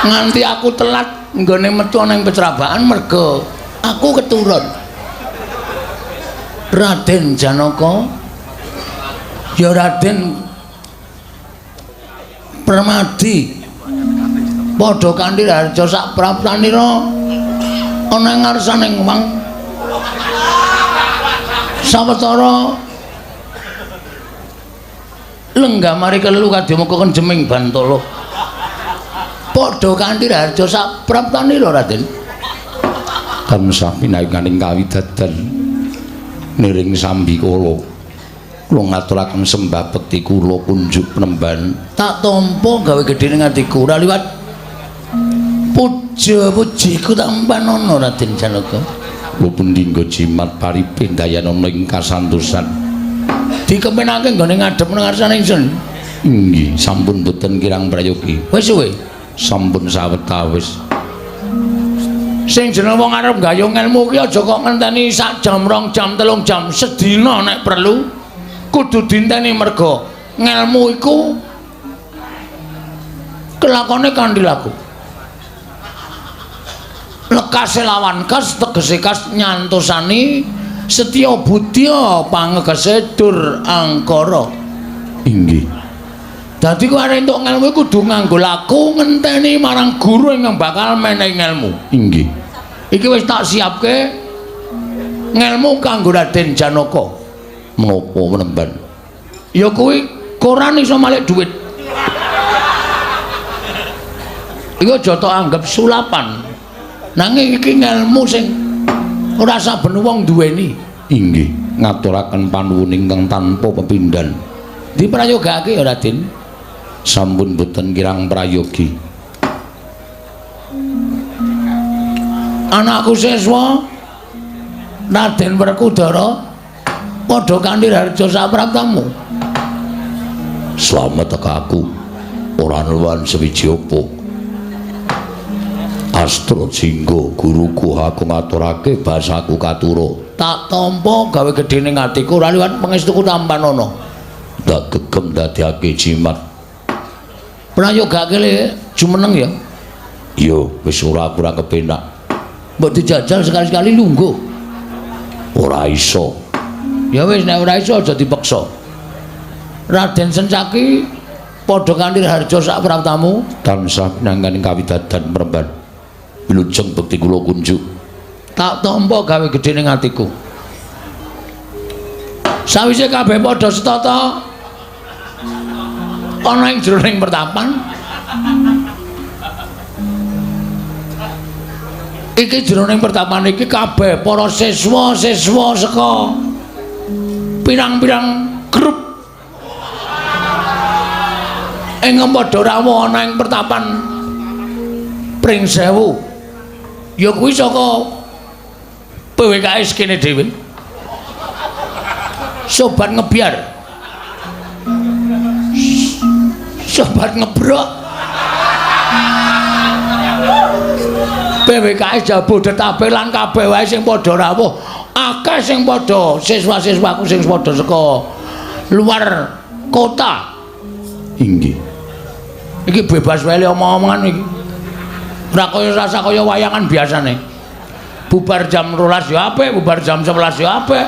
nganti aku telat nggone metu nang pecrabaan merga aku keturun. Raden Janaka ya Raden Permadi padha kanthi harja sak praptanira ana ngarsaning wong sawetara lenggah mari kelu kadhemuka kenjeming Bantala padha kanthi harja sak praptanira Raden tansah pinayunganing kawidadan niring sambikala kula ngaturaken sembah bekti kula kunjuk penemban tak tampa gawe gedhening atiku ora liwat puja-pujiku tak empanono Raden Janaka kula pundingga jimat paripindayan ana ing kasantosan dikepenake nggone ngadhep nang ngarsane ingsun nggih sampun boten kirang prayogi wis suwe sampun sawetawis sing jeneng wong arep gayung ilmu ki aja kok ngenteni sak jam 2 jam 3 jam sedina nek perlu kudu dinteni merga ngelmu iku kelakone kanthi laku lekase lawan kas tegese kas nyantosani setya budya pangegese dur angkara inggih dadi kok arep entuk ngelmu kudu nganggo laku ngenteni marang guru ingkang bakal menehi ngelmu inggih iki wis tak siapke ngelmu kanggo Raden Janaka menapa menemban ya kuwi koran iso malik dhuwit iku aja tok anggap sulapan nanging iki ngelmu sing ora saben wong duweni inggih ngaturaken panuwun ingkang tanpa pepindhan diprayogake ya Raden sampun boten kirang prayogi anakku siswa Raden Werkudara padha kanthi harja sapraptamu slamet aku ora nuwun sewiji apa Astra Jingga guruku aku ngaturake basaku katura tak tampa gawe gedhening atiku ora liwat pangestuku tampanana ndak gegem dadiake jimat prayogake le jumeneng ya iya wis ora kurang kepenak mbok dijajal sekali-sekali lungguh ora iso ya wis nek ora iso aja dipaksa Raden Sencaki padha kanthi harja sak praptamu tansah pinangganing kawidadan mremban wilujeng bekti kula kunjuk tak tampa gawe gedhening atiku sawise kabeh padha setata ana ing jroning pertapan iki jroning pertapan iki kabeh para siswa-siswa saka pirang-pirang grup ingkang padha rawuh ana ing pertapan Pring Sewu ya kuwi saka PWKS kene dhewe sobat ngebiar sobat ngebrok PWKS Jabodetabek lan kabeh wae sing padha rawuh akeh sing padha siswa-siswaku sing padha saka luar kota inggih iki bebas wae omong-omongan iki ora kaya rasa kaya wayangan biasane bubar jam 12 ya apik bubar jam 11 ya apik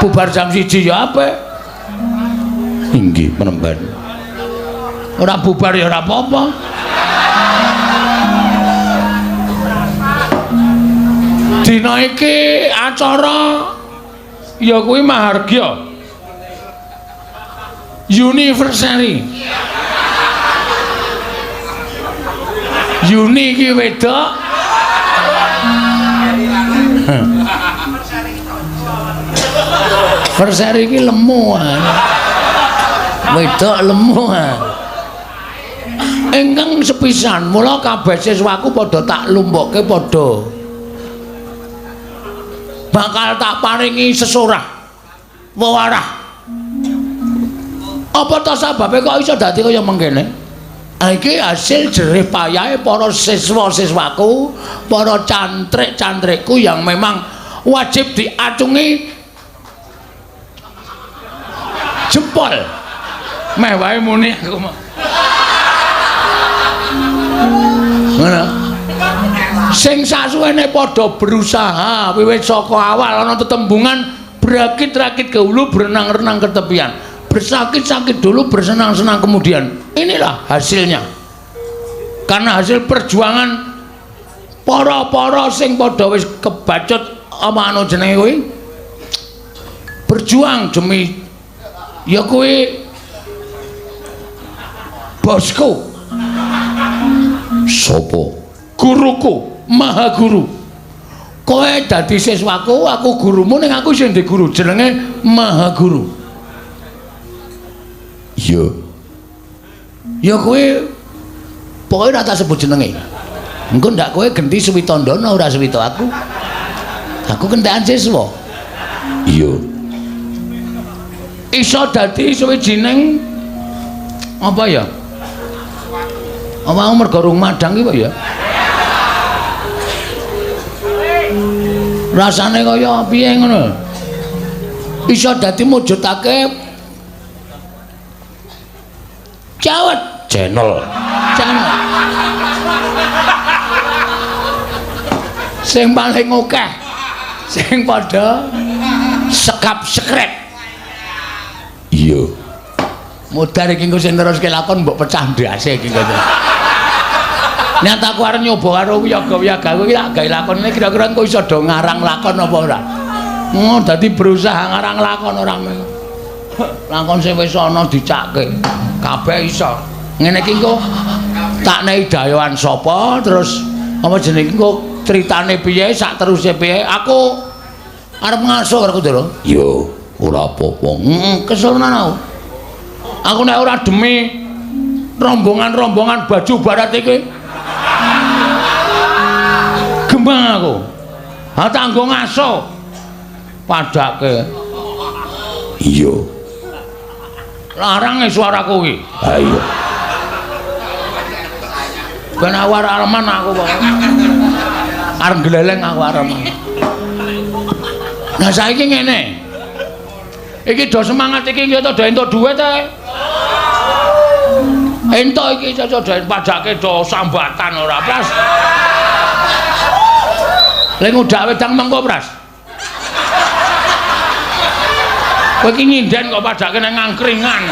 bubar jam 1 ya apik inggih penemban ora bubar ya ora apa-apa dina iki acara ya kuwi mahargya anniversary Yuni iki wedok anniversary iki lemu wedok lemu ingkang sepisan mula kabeh siswaku padha tak lumpukke padha bakal tak paringi sesorah wewarah apa to sababe kok iso dadi kaya mengkene iki hasil jerih payahe para siswa-siswaku para cantrik-cantrikku yang memang wajib diacungi jempol meh wae muni aku Ngono. Sing sasuwene padha berusaha wiwit saka awal ana tetembungan berakit-rakit ke hulu berenang-renang ke tepian. Bersakit-sakit dulu bersenang-senang kemudian. Inilah hasilnya. Karena hasil perjuangan para-para sing padha wis kebacut apa anu jenenge kuwi berjuang demi ya kuwi bosku sapa guruku maha guru kowe dadi siswaku aku gurumu ning aku sing ndek guru jenenge maha guru ya kowe pokoke ora tak sebut jenenge engko ndak kowe genti Suwitandana ora Suwita aku kentekan siswa iya iso dadi suwijining apa ya apa mergo rung madang iki ya rasane kaya piye ngono iso dadi mujudake channel sing paling akeh sing padha sekap-sekrep iya mudar iki engko sing teruske lakon mbok pecah ndase iki kok nyat aku arep nyoba karo wiyaga-wiyaga kuwi tak gawe lakon iki kira-kira engko iso do ngarang lakon apa ora dadi berusaha ngarang lakon ora lakon sing wis ana dicakke kabeh iso ngene iki engko tak nehi dayoan sapa terus apa jenenge engko critane piye sak teruse piye aku arep ngaso karo Kundara yo ora apa-apa kesel tenan aku nek ora demi rombongan-rombongan baju barat iki gembang aku tak nggo ngaso padake iya larang suaraku iki ha iya ben awar arman aku kok arep gleleng aku arman nah saiki ngene iki do semangat iki ya to do entuk dhuwit ae entuk iki cocok do padake do sambatan ora Pras lek ngudak wedang mengko Pras kowe iki nginden kok padake nang angkringan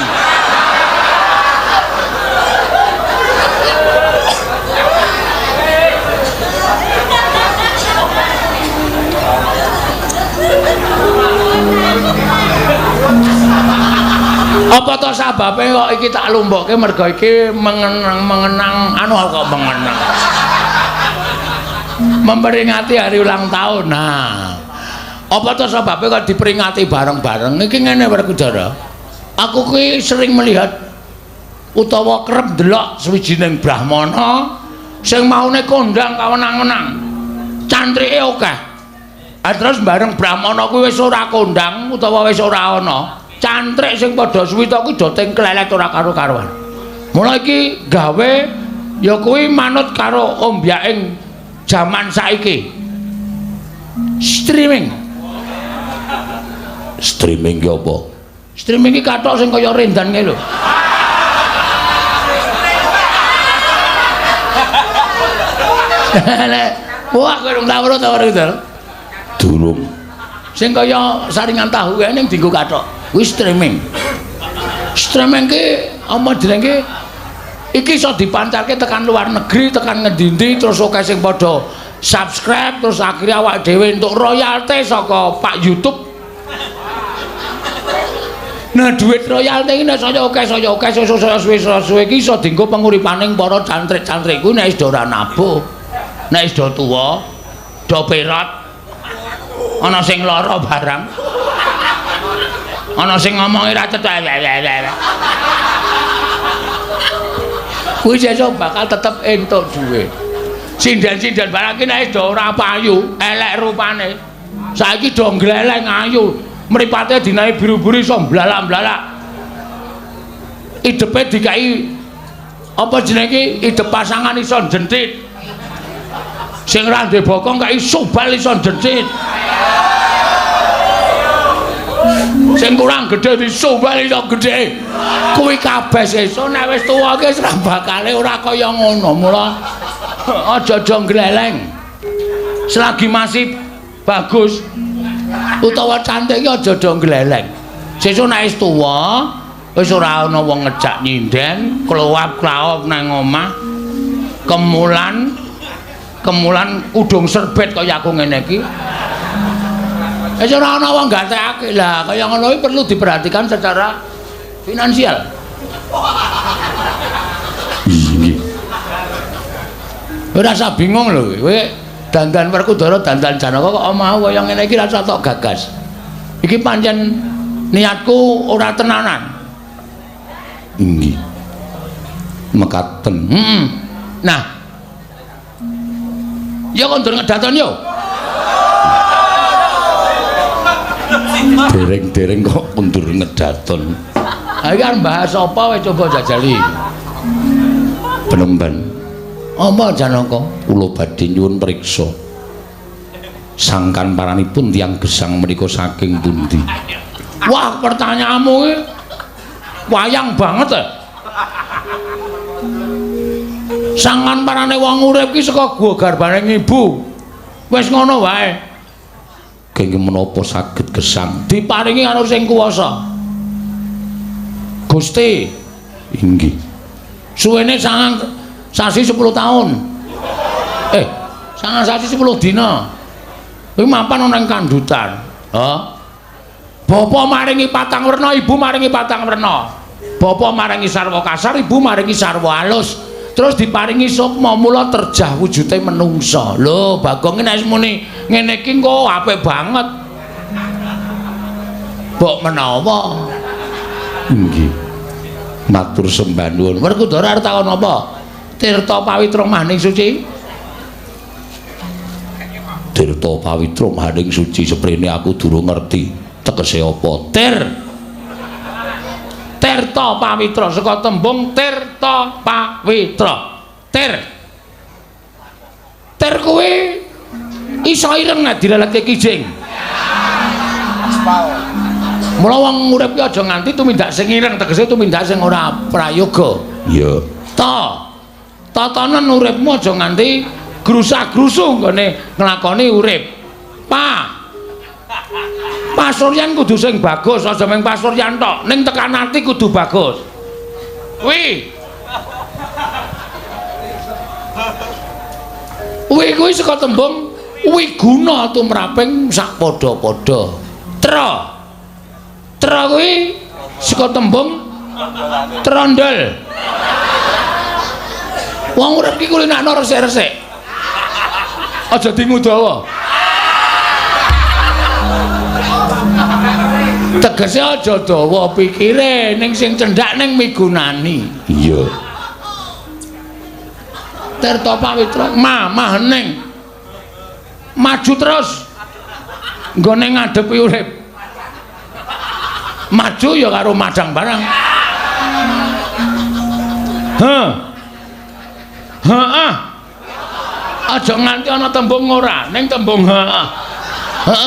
apa to sababe kok iki tak lumbokke mergo iki mengenang anu kok mengenang memperingati hari ulang tahun nah apa to sababe kok diperingati bareng-bareng iki ngene Werkudara aku kuwi sering melihat utawa kerep delok suwijining brahmana sing maune kondang kawenang-wenang cantrike akeh terus bareng brahmana kuwi wis ora kondang utawa wis ora ana cantrik sing padha suwita kuwi do tengklelet ora karo-karuan. Mula iki gawe ya kuwi manut karo ombyaking jaman saiki. Streaming ki apa? Streaming ki kathok sing kaya rendan ngene lho. Wah, kowe urung tau ora gitu. Durung. Sing kaya saringan tahu kae ning dienggo kathok. Kuwi streaming. Streaming ki apa jenenge? Iki iso dipancarke tekan luar negeri, tekan ngendi-endi terus akeh sing padha subscribe terus akhirnya awak dhewe entuk royalti saka Pak YouTube. Nah, duit royalti iki nek saya akeh suwe-suwe iki iso dienggo penguripaning para cantrik-cantrik kuwi nek wis ora nabuh. Nek wis do tuwa, do perot. Ana sing lara barang. Ana sing ngomongi ra cetha. Kuwi sesuk bakal tetep entuk dhuwit. Sinden-sinden barang iki nek do ora payu, elek rupane. Saiki do gleleng ayu, mripate dinae biru-biru iso blalak-blalak. Idepe dikai apa jenenge idep pasangan iso jentit. Sing ra ndek bokong kai subal iso jentit. Sing kurang gedhe disumbali iso gedhe. Kuwi kabeh sesuk nek wis tuwa ki ora bakale ora kaya ngono. Mula aja gleleng. Selagi masih bagus utawa cantik ki aja gleleng. Sesuk nek wis tuwa wis ora ana wong ngejak nyinden, kluwap-klawop nang omah. Kemulan udung serbet kaya aku ngene iki. Wis ora ana wong gatekake. Lah kaya ngono iki perlu diperhatikan secara finansial. Nggih. Ora usah bingung lho kowe dandan Werkudara dandan Janaka kok omahku kaya ngene iki rasa tok gagas. Iki pancen niatku ora tenanan. Nggih. Mekaten. Nah, ya kondur ngedaton yo. Dereng-dereng kok kondur ngedaton. Ha iki arep bahas apa wae coba jajali. Penemban. Apa Janaka? Kula badhe nyuwun priksa. Sangkan paranipun tiyang gesang menika saking pundi? Wah, pertanyaanmu iki wayang banget ya. Sangan parane wong urip ki saka gua garbane ibu. Wis ngono wae. Kenging menapa saged gesang diparingi karo sing kuwasa. Gusti. Inggih. Suwene sangang sasi 10 tahun. Sangang sasi 10 dina. Kuwi mapan ana ing kandutan. Bapa maringi patang werna, ibu maringi patang werna. Bapa maringi sarwa kasar, ibu maringi sarwa alus. Terus diparingi sukma mula terjah wujude menungsa. Lho, Bagong iki nek muni ngene iki kok apik banget. Mbok menawa. Nggih. Matur sembah nuwun. Werkudara arep takon apa? Tirta pawitra maning suci. Tirta pawitra maning suci seprene aku durung ngerti. Tegese apa? Tirta pawitra saka tembung tirta pawitra. Tir kuwi iso ireng nek direleke kijing. Mula wong urip ki aja nganti tumindak sing ireng, tegese tumindak sing ora prayoga. Iya. Tatanan uripmu aja nganti grusak-grusu nggone nglakoni urip. Pasuryan kudu sing bagus, aja mung pasuryan tok, ning tekan ati kudu bagus. Kuwi saka tembung wiguna tumraping sakpadha-padha. Tra kuwi saka tembung trondol. Wong urip ki kulinakno resik-resik. Aja dingudawa. Tegese aja dawa pikire ning sing cendhak ning migunani. Iya. Tirta pawitra mamah ning maju terus nggone ngadepi urip. Maju ya karo madang barang. Aja nganti ana tembung ora ning tembung heeh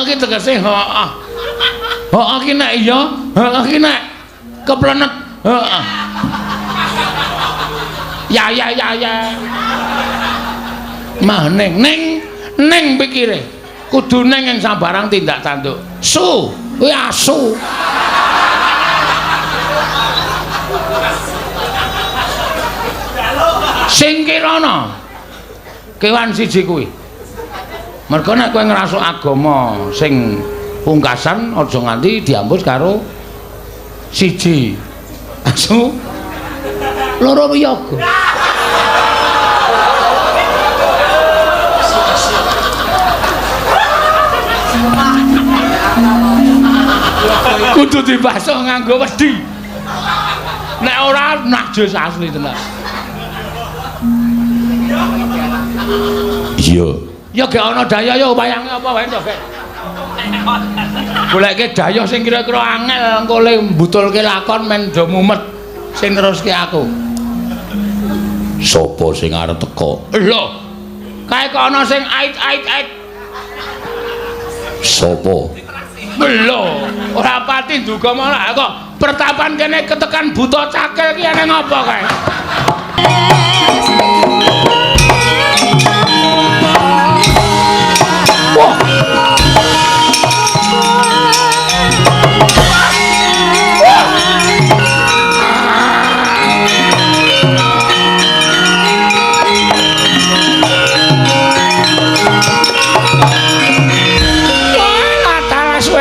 iki tegese heeh. Heeh ki nek iya, heeh ki nek keplenet. Heeh. Ya. Mah ning pikire. Kudu ning ing sabarang tindak tanduk. Kuwi asu. Sing kirana kewan siji kuwi. Mergo nek kowe ngrasuk agama sing pungkasan aja nganti diambus karo siji asu loro wiyaga. Kudu dibasuh nganggo wedi. Nek ora najis asli tenan. Iya. Ya gak ana daya ya wayange apa wae to, Gek. Goleke daya sing kira-kira angel engko le mbutulke lakon men do mumet sing neruske aku. Sopo sing arep teko? Lho. Kae kok ana sing ait. Sopo? Lho, ora pati duga malah kok pertapan kene ketekan buta cakil ki ana ngapa kae? Wah.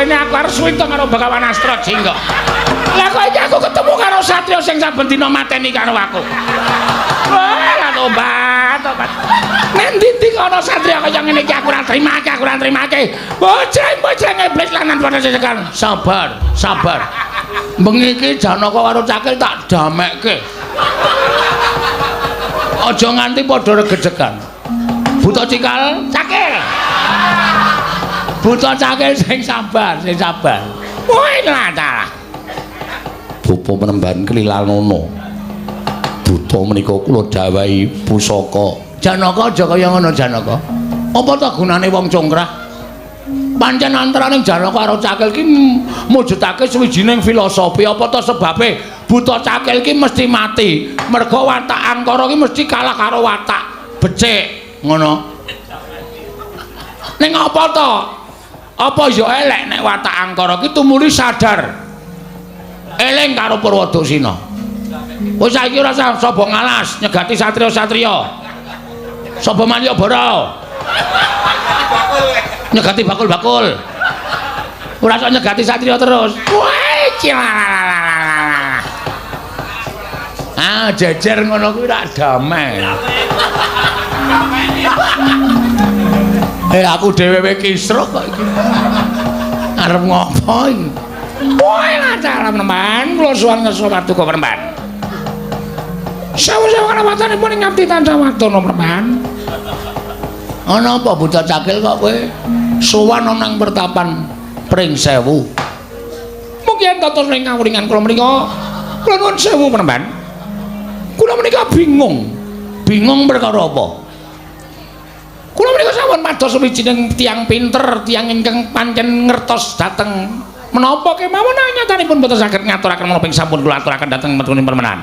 Aku harus suwita karo Bagawan Astra Jingga. Lah kok iki aku ketemu karo satriya sing saben dina mateni karo aku. Wah, tobat. Nek ndi ana satriya kaya ngene iki aku ora trimake. Bojreng iblis lanang padha sesekan. Sabar. Bengi iki Janaka karo Cakil tak damekke. Aja nganti padha regejekan. Buta Cikal, Cakil. Buta Cakil sing sabar. Woi lancar. Bapa Penemban Kelilanono. Buta menika kula dawahi pusaka. Janaka aja kaya ngono Janaka. Apa ta gunane wong congkrah? Pancen antaraning Janaka karo Cakil ki mujudake sawijining filosofi. Apa ta sebabe Buta Cakil ki mesti mati. Merga watak Angkara ki mesti kalah karo watak becik. Ngono. Ning apa ta? Apa ya elek nek watak Angkara ki tumuli sadar eling karo Purwadasina. Wis saiki ora usah sapa ngalas nyegati satriya-satriya. Sapa Manyabara. Nyegati bakul-bakul. Ora usah nyegati satriya terus. Woi, ah, jejer ngono kuwi rak damai. Aku dhewe kisruh kok iki. Arep ngopo iki? Woi, lancar Penemban, kula suwun ngersa Paduka Penemban. Sewu-sewu kalawatanipun ngabdi tansah wadana Penemban. Ana apa Buta Cakil kok kowe sowan ana ing pertapan Pring Sewu? Mungkin totos ning kawuringan kula menika. Kula nuwun sewu Penemban. Kula menika bingung. Bingung perkara apa? Kula menika sampun mados sawijining tiyang pinter, tiyang ingkang pancen ngertos dhateng menapa kemawon nyatanipun boten saged ngaturaken menapa ing sampun kula aturaken dhateng metuning permenan.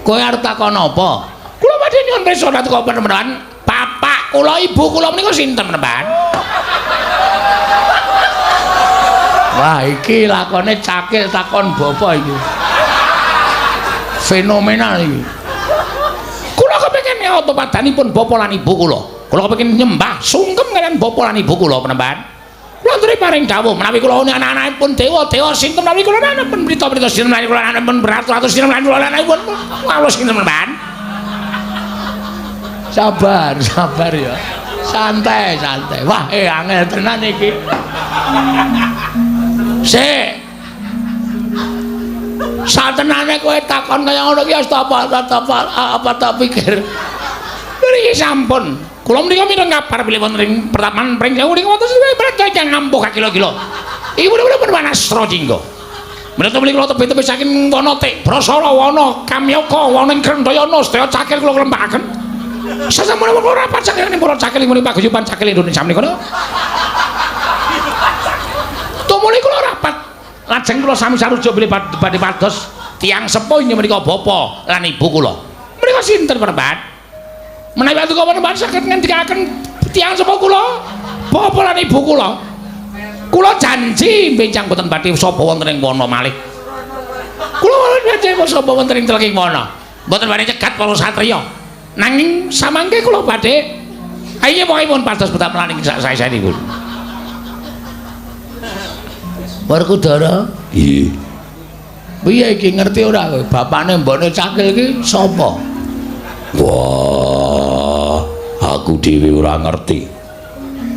Kowe arep takon apa? Kula badhe nyuwun pirsa dhateng Penemban. Bapak kula, ibu kula menika sinten Penemban? Wah, iki lakone Cakil takon bapa iki. Fenomenal iki. Kula kepengin nyoto padanipun bapa lan ibu kula. Kula kepengin nyembah sungkem kaliyan bapa lan ibu kula Penemban. Kula aturi paring dawuh menawi kula anak-anakipun dewa sinten menawi kula anakipun berita-berita sinten menawi kula anakipun beratur-atur sinten menawi kula anakipun Allah sinten Penemban. Sabar ya. Santai. Wah, angel tenan iki. Sik. Satenane kowe takon kaya ngono ki apa tak pikir. Niki sampun. Kula menika mireng kabar bilih wonten ing pertapan Pring Sewu niku wonten percaya ngampuh kilo-kilo. Iki mulo-mulo Bagawan Astra Jingga. Menawi mriki kula tebih-tebih saking wana tik Brasara wana Kamyaka wana ing Grandayana sedaya Cakil kula klempakaken. Sasampun kula rapat saking para Cakil ing paguyuban Cakil Indonesia menika. Tumuli kula rapat lajeng kula sami saruja bilih badhe pados tiyang sepuh menika bapa lan ibu kula. Menika sinten Penemban? Menawi Paduka Penemban saged ngendikaken tiyang sepuh kula, bapa lan ibu kula. Kula janji benjang boten badhe sapa wonten ing wana malih. Kula janji sapa wonten ing teleking wana. Boten badhe cegat para satriya. Nanging samangke kula badhe ayo pokokipun pados betap melaning sae-saenipun. Werkudara? Iya. Piye iki ngerti ora kowe? Bapane mbone Cakil iki sapa? Wah, aku dhewe ora ngerti.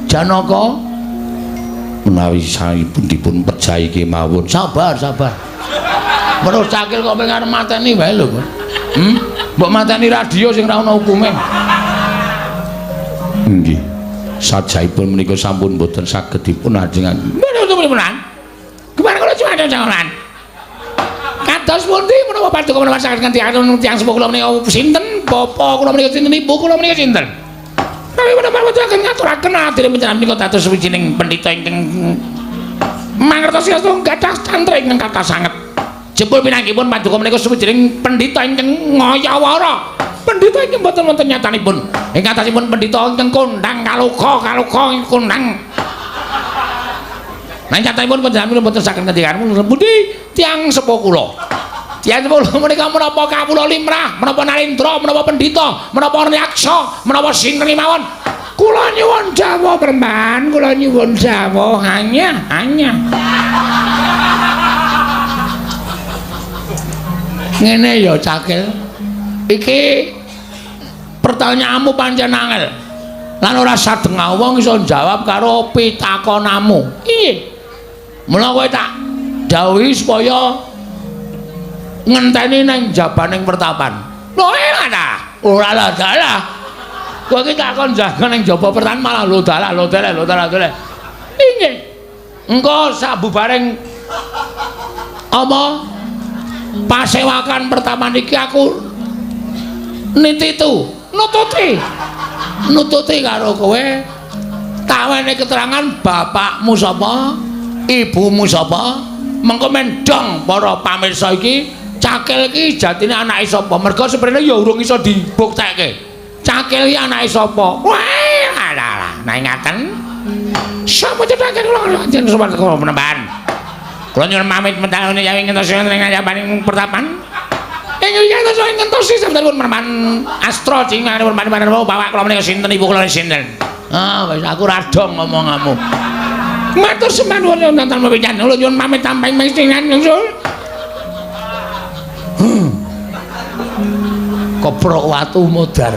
Janaka menawi saipun dipun percaya kemawon. Sabar. Menurut Cakil kok pengen mateni wae lho. Mbok mateni radio sing ora ana hukume. Nggih. Sajaipun menika sampun boten saged dipun ajengaken. Menawi gimana kalau cuma ada jangan? Kados pundi menapa Paduka Penemban saged ngendikaken tiyang sepuh kula menika sinten? Bapa kula menika sinten? Ibu kula menika sinten? Kami menapa akan ngaturaken adire panjenengan menika dados sawijining pendhita ingkang mangertosi asta gadah tantra ingkang kathah sanget. Jebul pinanggipun paduka menika sawijining pendhita ingkang ngayawara. Pendhita ingkang boten wonten nyatanipun. Ingkang atasipun pendhita ingkang kondang kaluka ingkang kondang. Nang nyatanipun panjenengan boten saged ngendikan pundi tiyang sepuh kula. Tiyang sepuh menika menapa kawula limrah, menapa narendra, menapa pendhita, menapa yaksa, menapa sinten mawon. Kula nyuwun dawuh Pramban, kula nyuwun dawuh hanya. Ngene ya Cakil. Iki pertanyaanmu pancen angel. Lan ora sadengah wong iso jawab karo pitakonamu. Piye? Mula kowe tak dawuhi supaya ngenteni nang jabaning pertapan. Lho ora ta? Ora dalah. Kowe iki takon jaga nang jaba pertapan malah lho dalah. Inggih. Engko sabubareng apa? Pasewakan pertapan iki aku nututi karo kowe tawene keterangan bapakmu sapa, ibumu sapa, mengko mendong para pamirsa iki Cakil iki jatine anake sapa. Mergo seprene ya urung iso dibuktekke. Cakil iki anake sapa? Wah, alah, nah ngaten. Sapa cetaken kula jeneng sowan kula penemban. Kula nyuwun pamit mentahune yawi ngentosi wonten ing ngayapaning pertapan. Ingkang ngentosi ngentosi sampun merman Astra cingan merman bapak kula menika sinten ibu kula sinten. Ah wis aku radong ngomongamu. Matur sembah nuwun wonten pawican kula nyuwun pamit tamping mestingan nyusul. Koprok watu modar.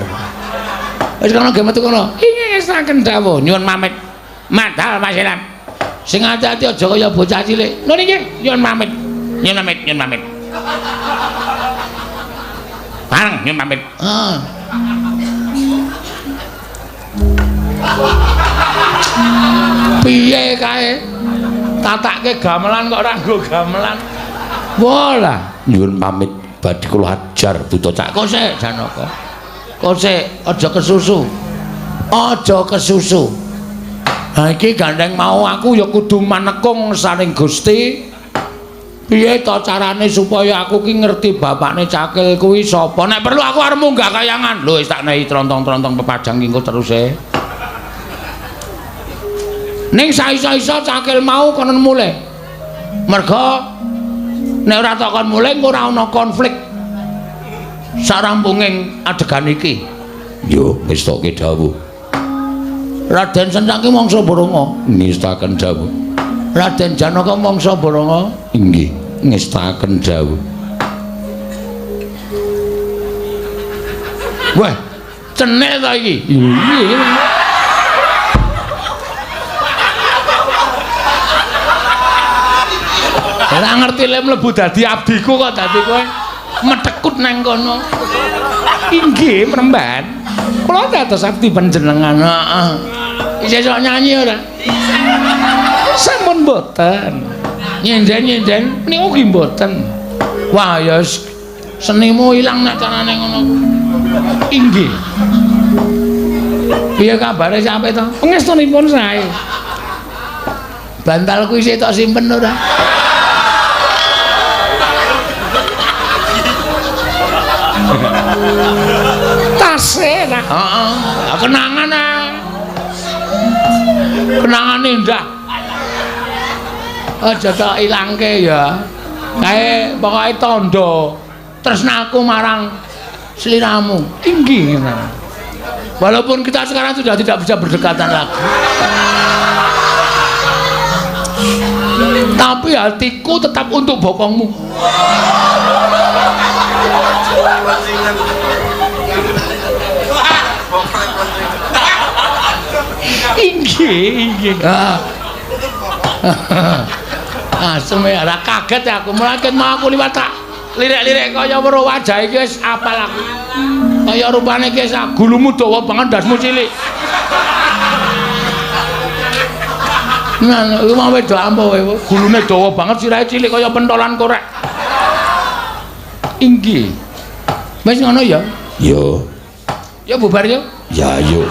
Wis kono ge metu kono. Inggih ngestaken dawuh nyuwun pamit. Madal Mas Ilham. Sing ati-ati aja kaya bocah cilik. Lho nggih, nyuwun pamit. Nyuwun pamit. Bareng nyuwun pamit. Piye kae? Tatake gamelan kok ora nggo gamelan. Wola, nyuwun pamit badhe kula ajar buta cak. Kosek Janaka. Kosek aja kesusu. Aja kesusu. Ha iki gandeng mau aku ya kudu manekung saring Gusti. Piye to carane supaya aku ki ngerti bapakne Cakil kuwi sapa? Nek perlu aku arep munggah kayangan. Lho wis tak nehi trontong-trontong pepadang engko teruse. Ning saiso-iso Cakil mau konon mulih. Mergo nek ora takon mulih engko ora ana konflik sarampunging adegan iki. Yo wis tok dawuh. Raden Sendang ki mangsa Baranga ngestaken dawuh. Raden Janaka mangsa Baranga inggih ngestaken dawuh. Wah, cenil ta iki? Iya. Ora ngerti le mlebu dadi abdiku kok dadi kowe metekut nang kono. Inggih, Pramban. Kula dados abdi panjenengan. Heeh. Isih nyanyi ora? Sampun mboten. Nyenden niku ki mboten. Wah ya senimu ilang nek carane ngono. Inggih. Piye kabare sampe to? Pengestunipun sae. Bantalku isih tok simpen ora? Tase ta? Heeh. Kenangan ah. Kenangane ndak. Aja tak ilangke ya. Kae pokoke tandha tresnaku marang sliramu. Inggih. Walaupun kita sekarang sudah tidak bisa berdekatan lagi. Tapi hatiku tetap untuk bokongmu. Inggih. Asem ya ora kaget aku, mulaken mau aku liwat tak lirik-lirik kaya weruh wajah iki wis apal aku. Kaya rupane iki gulumu dawa banget dasmu cilik. Nah, iki mau wedok ampo kowe, gulune dawa banget sirahe cilik kaya pentolan korek. Inggih. Wis ngono ya? Yo. Ya bubar yo? Ya yo.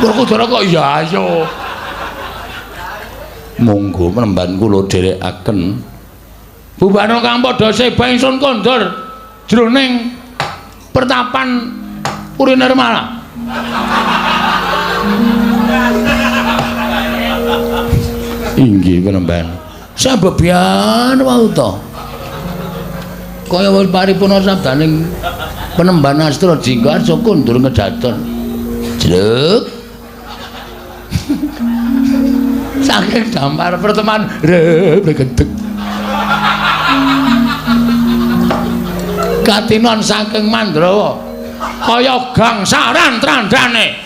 Werkudara kok ya ayo. Monggo menemban kula dherekaken. Bubana kang padha seba ingsun kondur jroning pertapan Puri Nirmala. Inggih penemban. Sabebian wau to. Kaya wis paripurna sabdaning penemban Astra Jinggarja kondur ngedaton. Jluk. Saking dampar pertemuan regedeg. Katinon saking Mandrawa kaya gangsaran trandane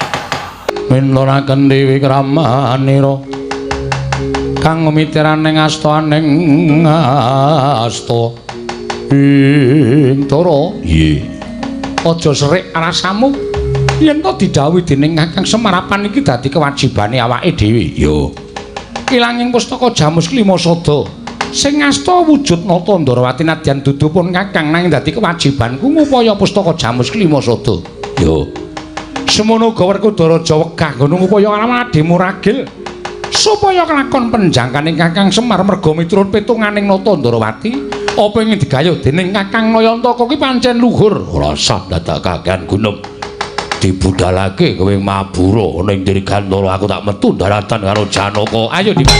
minuraken Dewi Kramanira kang mitiraning astaning asta Bintara. Nggih. Aja serik rasamu yen to didhawuhi dening Kakang Semarapan iki dadi kewajibane awake dhewe. Yo. Ilanging pustaka Jamus Klimasada sing asta wujud nata Ndarawati nadyan dudu pun Kakang nanging dadi kewajibanku ngupaya pustaka Jamus Klimasada. Yo. Semono uga Werkudara wegah nggono ngupaya nglawan adhimu Ragil supaya kelakon penjangkaning Kakang Semar merga miturut pitunganing nata Ndarawati. Apa ingin digayuh dening Kakang Nayantaka ki pancen luhur. Ora sah dadak kakehan gunung. Dibudalake kowe mabura ning Diri Gantara aku tak metu daratan karo Janaka. Ayo Dimas.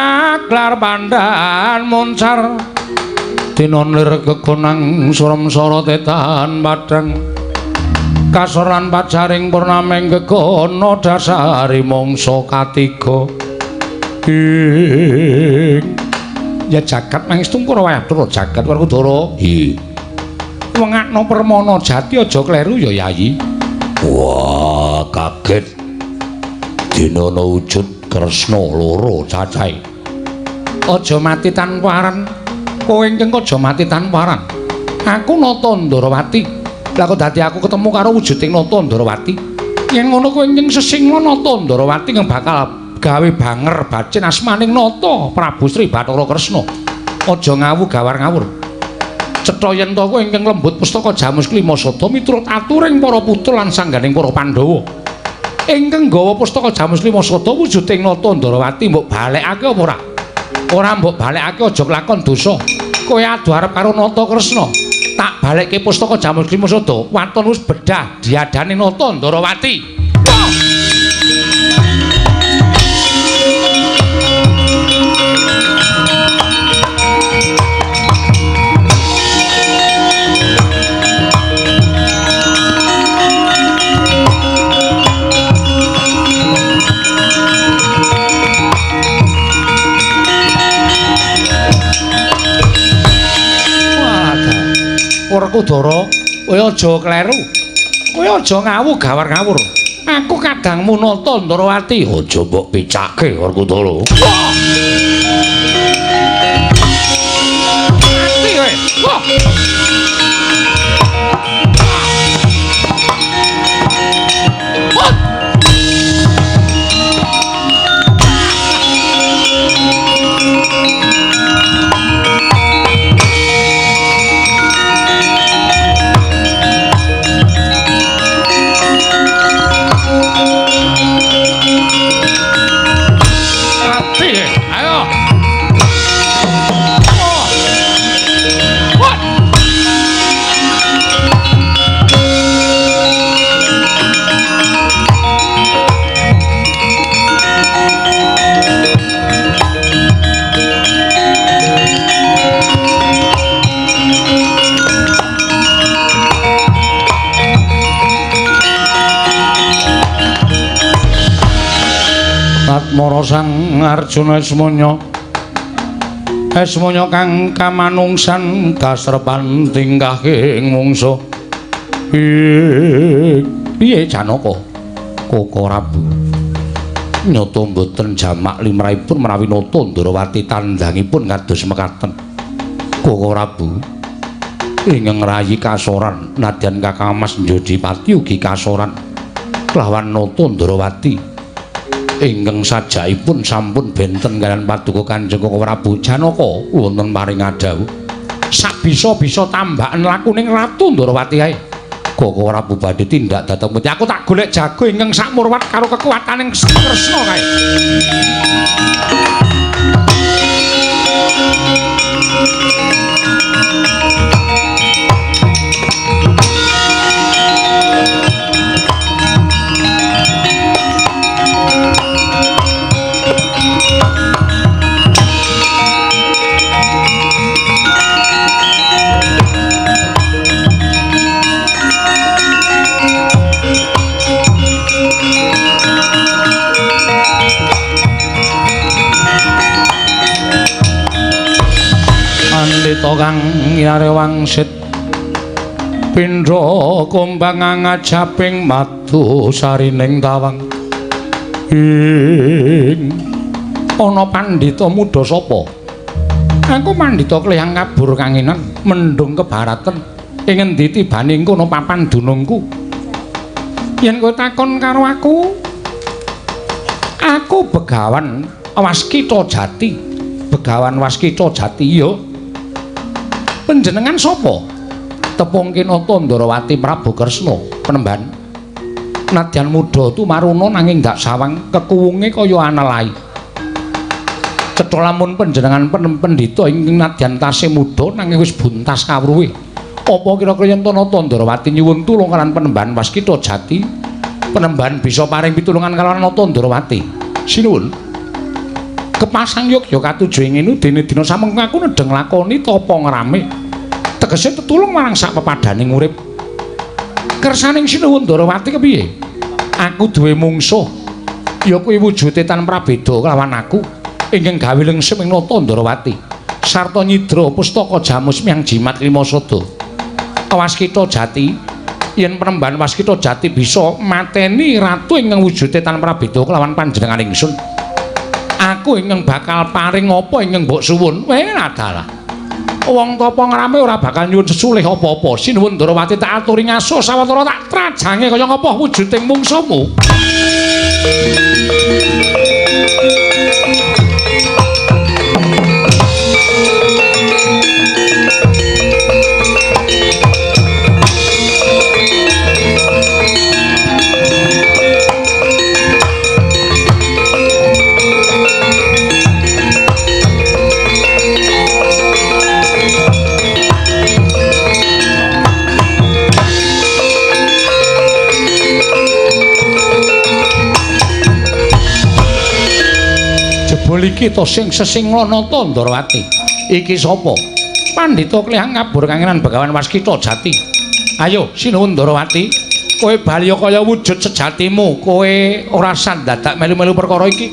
Aklar pandan moncar dinonir kegonang surem-sara tetan padang kasoran pacaring purnameng gegono dasari mangsa katiga ya jagat mangistung para wayatur jagat Werkudara. Nggih. Wengakno permana jati aja kleru ya Yayi. Wah, kaget. Dinana wujud Kresna loro cacahe. Aja mati tanpa aran. Kowe ingkang aja mati tanpa aran. Aku Nata Ndarawati. Lah kok dadi aku ketemu karo wujuding Nata Ndarawati. Yen ngono kowe ingkang sesingna Nata Ndarawati kang bakal gawe banger bacin asmaning Nata Prabu Sri Bathara Kresna. Aja ngawu gawar ngawur. Cetha yen to kowe ingkang lembut pustaka Jamus Klimasada miturut aturing para putra lan sangganing para Pandhawa. Ingkang nggawa pustaka Jamus Klimasada wujuding Nata Ndarawati mbok balekake apa ora? Ora mbok balekake aja kelakon dosa. Kowe adu arep karo Nata Kresna. Tak balekke pustaka Jamus Klimasada, waton wis bedah diadani Nata Ndarawati. Werkudara, kowe aja kleru. Kowe aja ngawu gawar ngawur. Aku kadangmu Nata Ndarawati. Aja mbok picake Werkudara. Mati kowe. Ayo. Mara Sang Arjuna Esmanya kang kamanungsan dasrepan tingkahing mungsuh. Piye Janaka? Koko Prabu. Nyata mboten jamak limrahipun menawi nata Ndarawati tandhangipun kados mekaten. Koko Prabu. Ingkang rayi kasoran nadyan Kakang Mas Njodipati ugi kasoran kelawan nata Ndarawati. Ingkang sajaipun sampun benten kaliyan paduka Kanjeng Koko Prabu Janaka wonten paring adhawuh sabisa-bisa tambakan lakuning Ratu Ndarawati ae. Koko Prabu badhe tindak dhateng pundi aku tak golek jago ingkang sakmurwat karo kekuwataning Sang Kresna kae. Pandita kang nyare wangsit pindha kumbang ngajaping madu sarining tawang. Ana pandita muda sapa? Aku pandita Kleyang Kabur Kanginan mendung kebaraten ing endi tibane kono papan dunungku. Yen kowe takon karo aku Begawan Waskita Jati. Begawan Waskita Jati ya. Panjenengan sapa? Tepung kinata Ndarawati Prabu Kresna Penemban. Nadyan muda tumaruna nanging dak sawang kekuwunge kaya anelai. Cetha lamun panjenengan pendhita ing nadyan tasih muda nanging wis buntas kawruhe. Apa kira-kira yen nata Ndarawati nyuwun tulung kaliyan Penemban Waskita Jati, Penemban bisa paring pitulungan kaliyan nata Ndarawati. Sinuwun. Kepasang Yogya katujuh ngene dene dina samengko aku nedeng lakoni tapa ngrame. Tegese tetulung marang sak pepadaning urip. Kersaning sinuwun Ndarawati kepiye? Aku duwe mungsuh ya kuwi wujude tan prabeda kelawan aku ingkang gawe lengsem ing nata Ndarawati sarta nyidra pustaka jamus miyang jimat lima sada. Waskita Jati yen Penemban Waskita Jati bisa mateni ratu ingkang wujude tan prabeda kelawan panjenengan ingsun. Aku ingkang bakal paring apa ingkang mbok suwun. Adalah wong tapa ngrame ora bakal nyuwun sesulih apa-apa. Sinuwun Ndarawati tak aturi ngaso sawetara tak trajange kaya ngapa wujuding mungsuhmu. Iki to sing sesinglana ta Ndarawati. Iki sapa? Pandhita Kleyang Kabur Kanginan Begawan Waskita Jati. Ayo sinuwun Ndarawati, kowe bali kaya wujud sejatimu. Kowe ora sandadak melu-melu perkara iki.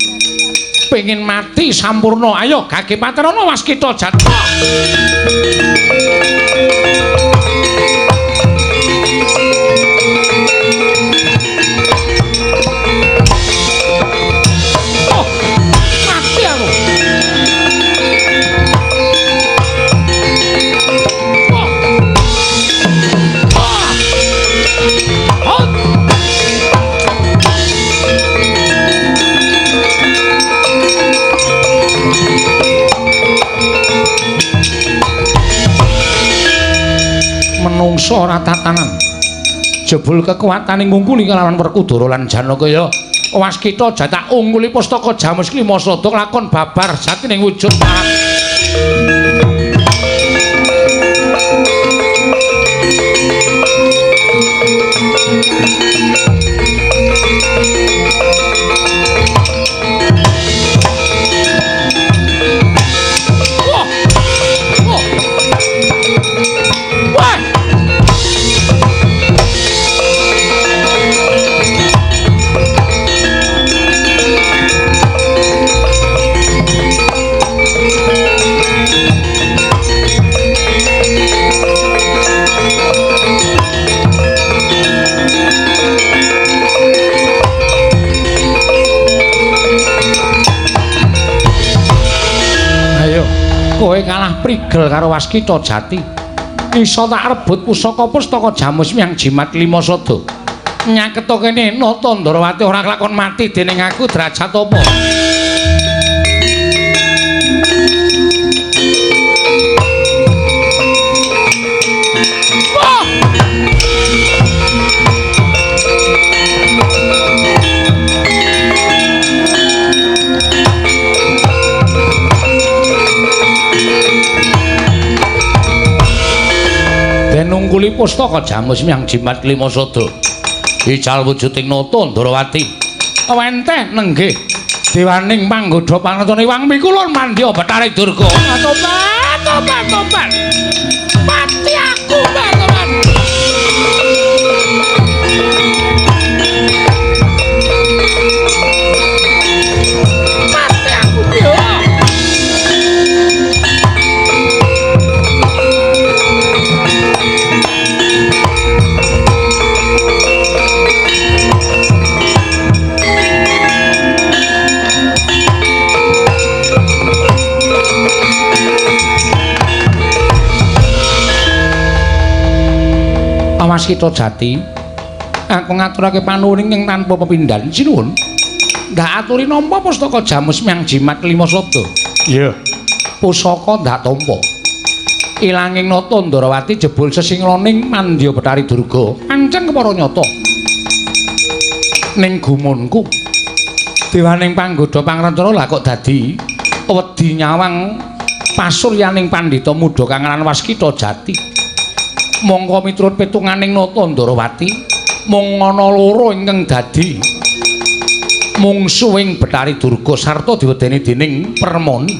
Pengin mati sampurna. Ayo gage patrana Waskita Jati. Menungsa ora tatanan jebul kekuwataning ngungkuli kelawan Werkudara lan Janaka ya Waskita Jati ungguli pustaka jamus lima sada lakon babar jatining wujud marang tansah prigel karo Waskita Jati. Isa tak rebut pusaka pustaka Jamus Miang Jimat Lima Sada. Nyaketa kene Nata Ndarawati ora kelakon mati dening aku derajat apa? Nungguli pustaka Jamus Miang Jimat Lima Sada. Ical wujuding Nata Ndarawati. Wenteh nenggih dewaning panggoda pangetone Wang Mikulun mandya Bathari Durga. Tobat. Mati aku, teman. Mati aku yo. Waskita Jati, aku ngaturake panuwuning ing tanpa pepindhan sinuwun. Ndak aturi nampa pustaka Jamus Miang Jimat Lima Sada. Iya. Pusaka ndak tampa. Ilanging Nata Ndarawati jebul sesinglaning mandya Bathari Durga. Pancen kepara nyata. Ning gumunku dewaning panggoda pangrencana lha kok dadi wedi nyawang pasuryaning pandhita muda kang aran Waskita Jati. Mongko miturut pitunganing Nata Ndarawati mung ana loro ingkang dadi mungsuhing Bathari Durga sarta diwedeni dening Permoni.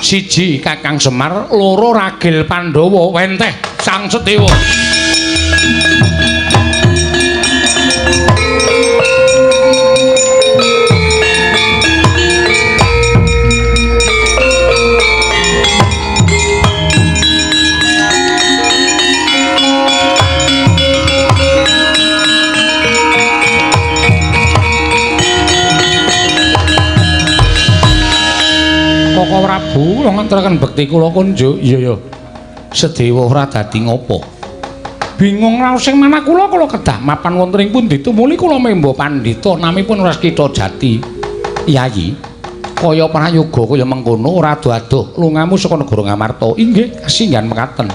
Siji Kakang Semar, loro Ragil Pandhawa, wenteh Sang Sedewa. Koko Prabu ngaturaken bekti kula kunjuk. Iya. Sedewa ora dadi ngopo. Bingung raos sing manah kula kedah mapan wonten ing pundi tumuli kula memba pandhita namipun Waskita Jati. Yayi, kaya prayoga kaya mengkono ora ado-ado lungamu saka negara Ngamarta. Inggih, kasinggihan mekaten.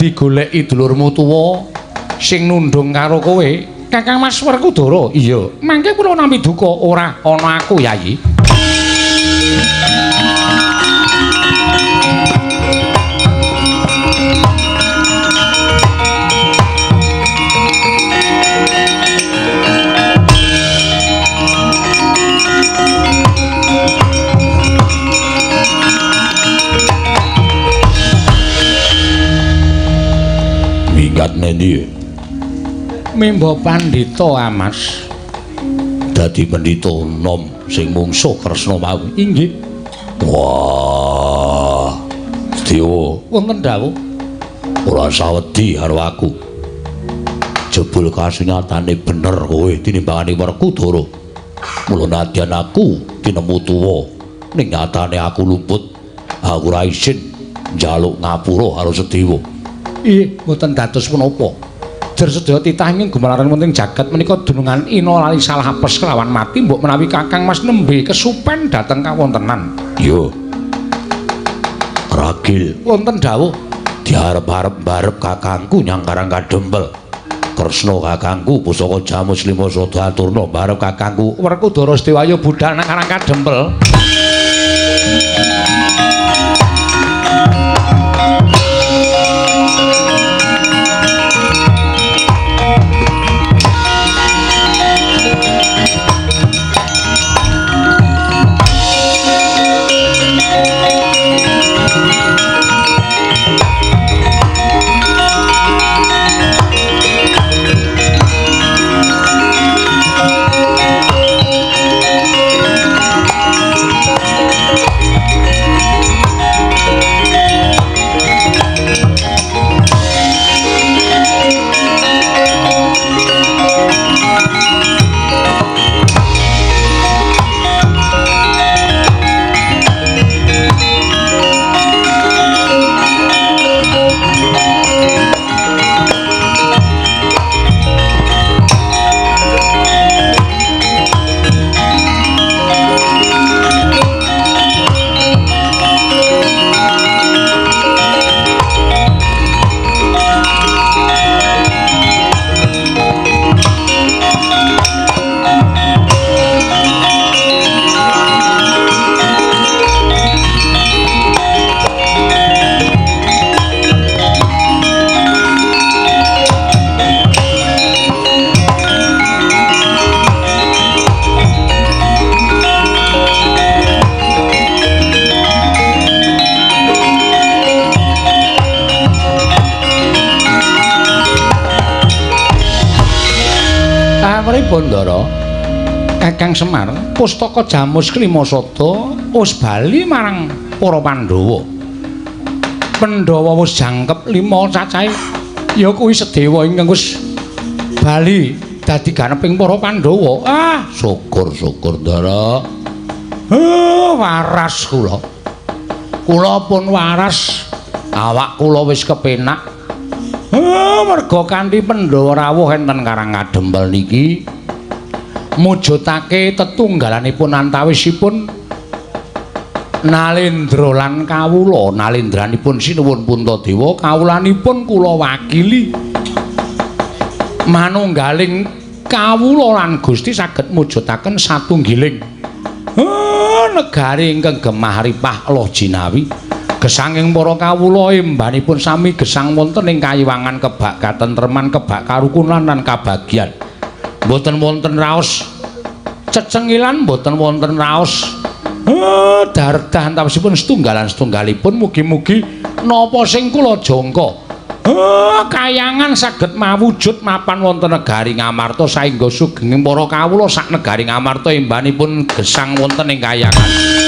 Digoleki dulurmu tuwa sing nundung karo kowe, Kakang Mas Werkudara. Iya, mangke kula nampi duka ora ana aku, Yayi. Minggat nendi? Memba pandhita Amas. Dadi pendhita nom sing mungsuh Kresna mau. Inggih. Wah. Dewa, Wonten dawuh. ora sawedi karo aku. Jebul kasunyatane bener kowe tinimbangane Werkudara. Mula nadyan aku tinemu tuwa ning nyatane aku luput. Aku ora isin njaluk ngapura karo Sedewa. Nggih, mboten dados punapa. Jer sedaya titah ingkang gumalaran wonten jagat menika dunungan ina lali salah apes kelawan mati mbok menawi Kakang Mas nembe kesupen dhateng kawontenan. Yo. Ragil, Wonten dawuh diarep-arep barep kakangku nyang Karang Kadempel. Kresna kakangku pusaka Jamus Lima Sada aturna barep kakangku Werkudara Sedewaya budhal nang Karang Kadempel. Lah pripun Ndara? Kakang Semar, pustaka Jamus Klimasada wis bali marang para Pandhawa. Pandhawa wis jangkep 5 cacahe. Ya kuwi sedewa ingkang wis bali dadi ganeping para Pandhawa. Ah, Syukur-syukur Ndara. Waras kula. Kula pun waras. Awak kula wis kepenak. Merga kanthi Pandhawa rawuh enten Karang Kadempel niki mujudake tetunggalanipun antawisipun Nalendra lan kawula. Nalendranipun sinuwun Puntadewa, kawulanipun kula wakili. Manunggaling kawula lan Gusti saged mujudaken satunggiling negari ingkang gemah ripah Allah jinawi. Gesanging para kawula embanipun sami gesang wonten ing kayiwangan kebak katentreman, kebak karukunan lan kabagyan. Mboten wonten raos cecengilan, mboten wonten raos dardah antawisipun setunggalan-setunggalipun. Mugi-mugi napa sing kula jangka kayangan saged mawujud mapan wonten negari Ngamarta saengga sugenging para kawula sak negari Ngamarta embanipun gesang wonten ing kayangan.